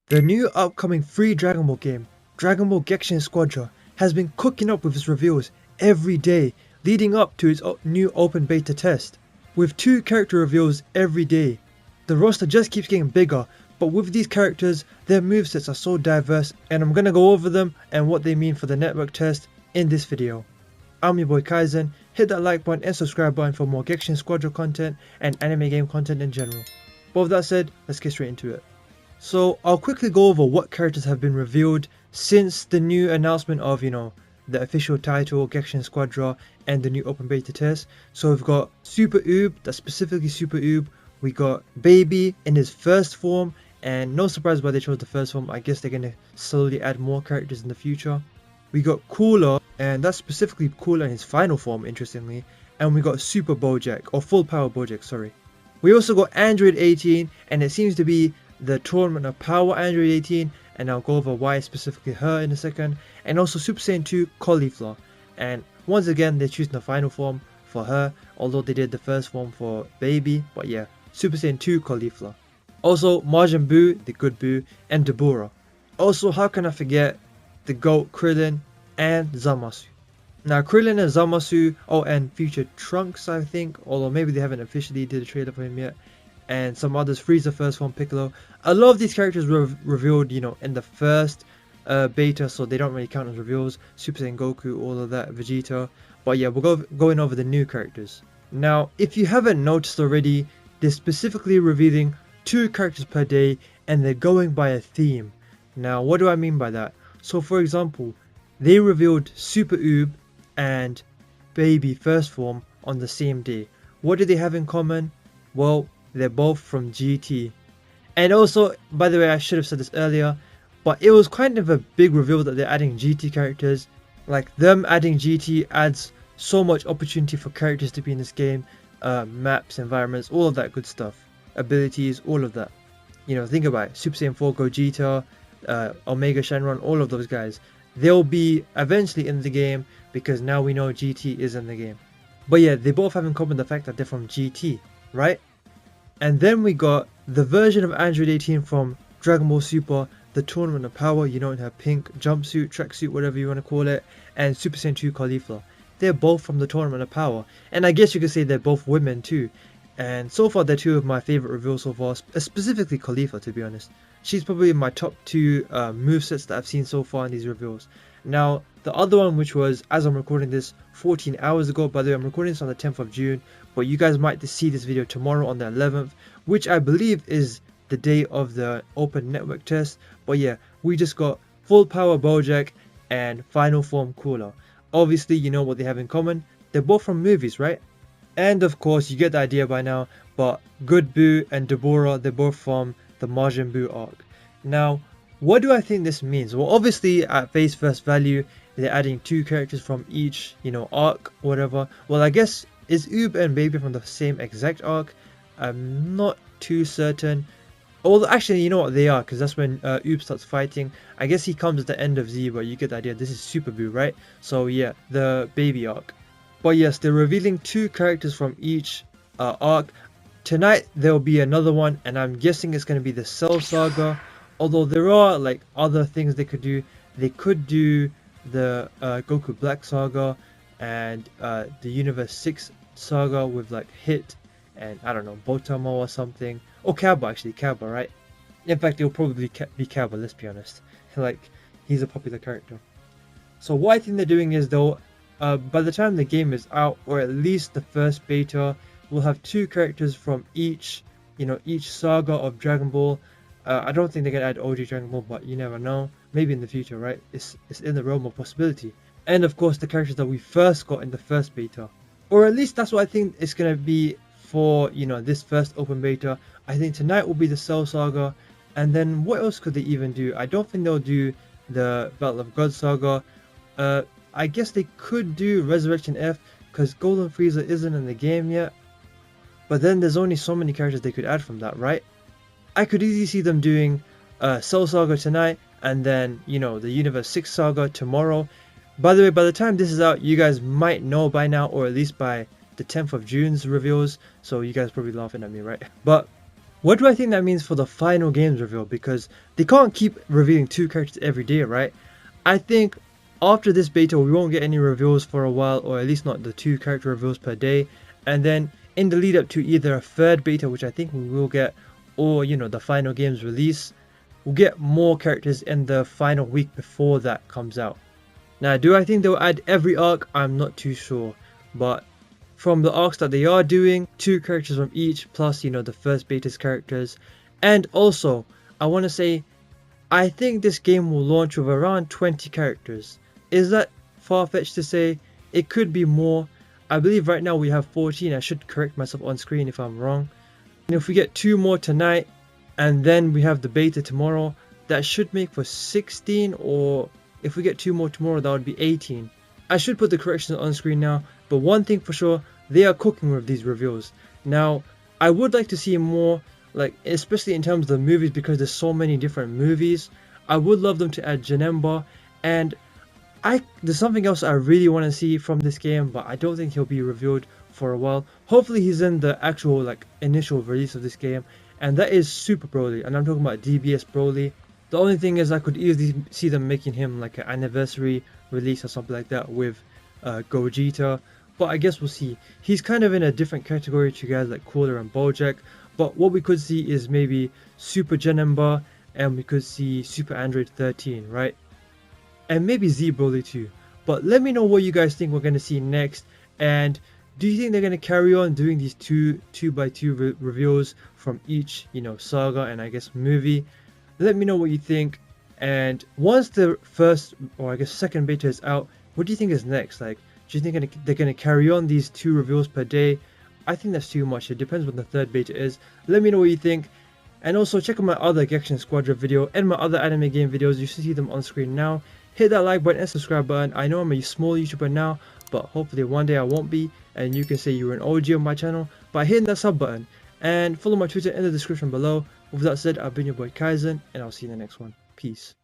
The new upcoming free Dragon Ball game, Dragon Ball Gekishin Squadra, has been cooking up with its reveals every day leading up to its new open beta test. With 2 character reveals every day, the roster just keeps getting bigger, but with these characters, their movesets are so diverse, and I'm gonna go over them and what they mean for the network test in this video. I'm your boy Kaizen, hit that like button and subscribe button for more Gekishin Squadra content and anime game content in general. But with that said, let's get straight into it. So I'll quickly go over what characters have been revealed since the new announcement of, the official title, Gekishin Squadra, and the new open beta test. So we've got Super Oob, that's specifically Super Oob. We got Baby in his first form, and no surprise why they chose the first form. I guess they're gonna slowly add more characters in the future. We got Cooler, and that's specifically Cooler in his final form, interestingly. And we got Super Bojack, or Full Power Bojack, sorry. We also got Android 18, and it seems to be the Tournament of Power Android 18, and I'll go over why specifically her in a second, and also Super Saiyan 2 Cauliflower. And once again, they're choosing the final form for her, although they did the first form for Baby, but yeah, Super Saiyan 2 Cauliflower. Also, Majin Buu, the good Buu, and Deborah. Also, how can I forget the GOAT Krillin and Zamasu. Now, Krillin and Zamasu, and future Trunks, I think, although maybe they haven't officially did a trailer for him yet, and some others, Frieza first form, Piccolo. A lot of these characters were revealed, in the first beta, so they don't really count as reveals. Super Saiyan Goku, all of that, Vegeta. But yeah, we're going over the new characters. Now, if you haven't noticed already, they're specifically revealing 2 characters per day, and they're going by a theme. Now, what do I mean by that? So, for example, they revealed Super Oob and Baby first form on the same day. What do they have in common? Well, they're both from GT. And also, by the way, I should have said this earlier, but it was kind of a big reveal that they're adding GT characters. Like, them adding GT adds so much opportunity for characters to be in this game. Maps, environments, all of that good stuff. Abilities, all of that. Think about it. Super Saiyan 4 Gogeta, Omega Shenron, all of those guys. They'll be eventually in the game because now we know GT is in the game. But yeah, they both have in common the fact that they're from GT, right? And then we got the version of Android 18 from Dragon Ball Super, the Tournament of Power, in her pink jumpsuit, tracksuit, whatever you want to call it, and Super Saiyan 2 Cauliflower. They're both from the Tournament of Power, and I guess you could say they're both women too. And so far, they're 2 of my favorite reveals so far, specifically Cauliflower, to be honest. She's probably my top 2 movesets that I've seen so far in these reveals. Now, the other one, which was, as I'm recording this, 14 hours ago. By the way, I'm recording this on the 10th of June, but you guys might see this video tomorrow on the 11th, which I believe is the day of the open network test. But yeah, we just got Full Power Bojack and Final Form Cooler. Obviously, you know what they have in common. They're both from movies, right? And of course, you get the idea by now, but Good Buu and Deborah, they're both from the Majin Buu arc. Now, what do I think this means? Well, obviously, at face first value, they're adding 2 characters from each, arc, whatever. Well, I guess, is Oob and Baby from the same exact arc? I'm not too certain. Although, actually, you know what, they are, because that's when Oob starts fighting. I guess he comes at the end of Z, but you get the idea. This is Super Buu, right? So yeah, the Baby arc. But yes, they're revealing 2 characters from each arc. Tonight, there'll be another one, and I'm guessing it's going to be the Cell Saga. Although there are other things they could do. They could do the Goku Black Saga and the Universe 6 Saga with Hit and I don't know, Botamo or something. Or Cabba, actually, Cabba, right? In fact, it'll probably be Cabba, let's be honest. He's a popular character. So what I think they're doing is though, by the time the game is out, or at least the first beta, we'll have 2 characters from each saga of Dragon Ball. I don't think they're gonna add OG Dragon Ball, but you never know. Maybe in the future, right? It's in the realm of possibility. And of course, the characters that we first got in the first beta, or at least that's what I think it's gonna be for this first open beta. I think tonight will be the Cell Saga, and then what else could they even do? I don't think they'll do the Battle of God Saga. I guess they could do Resurrection F because Golden Frieza isn't in the game yet. But then there's only so many characters they could add from that, right? I could easily see them doing Cell Saga tonight, and then, the Universe 6 Saga tomorrow. By the way, by the time this is out, you guys might know by now, or at least by the 10th of June's reveals, so you guys probably laughing at me, right? But What do I think that means for the final games reveal? Because they can't keep revealing 2 characters every day, right? I think after this beta we won't get any reveals for a while, or at least not the 2 character reveals per day. And then in the lead up to either a third beta, which I think we will get, or the final games release, we'll get more characters in the final week before that comes out. Now, do I think they'll add every arc? I'm not too sure, but from the arcs that they are doing, 2 characters from each, plus the first beta's characters. And also, I want to say, I think this game will launch with around 20 characters. Is that far-fetched to say? It could be more. I believe right now we have 14. I should correct myself on screen if I'm wrong. And if we get 2 more tonight, and then we have the beta tomorrow, that should make for 16, or if we get 2 more tomorrow, that would be 18. I should put the corrections on screen now, but one thing for sure, they are cooking with these reveals. Now, I would like to see more, like especially in terms of the movies, because there's so many different movies. I would love them to add Janemba, and there's something else I really want to see from this game, but I don't think he'll be revealed for a while. Hopefully he's in the actual initial release of this game, and that is Super Broly, and I'm talking about DBS Broly. The only thing is I could easily see them making him like an anniversary release or something like that with Gogeta, but I guess we'll see. He's kind of in a different category to guys like Cooler and Bojack, but what we could see is maybe Super Janemba, and we could see Super Android 13, right? And maybe Z Broly too. But let me know what you guys think we're going to see next, and do you think they're going to carry on doing these 2x2 reveals from each saga and I guess movie? Let me know what you think. And once the first, or I guess second beta is out, what do you think is next? Like, do you think they're going to carry on these 2 reveals per day? I think that's too much. It depends what the third beta is. Let me know what you think. And also check out my other Gekishin Squadra video and my other anime game videos. You should see them on screen now. Hit that like button and subscribe button. I know I'm a small YouTuber now, but hopefully one day I won't be, and you can say you're an OG on my channel by hitting that sub button. And follow my Twitter in the description below. With that said, I've been your boy Kaizen, and I'll see you in the next one. Peace.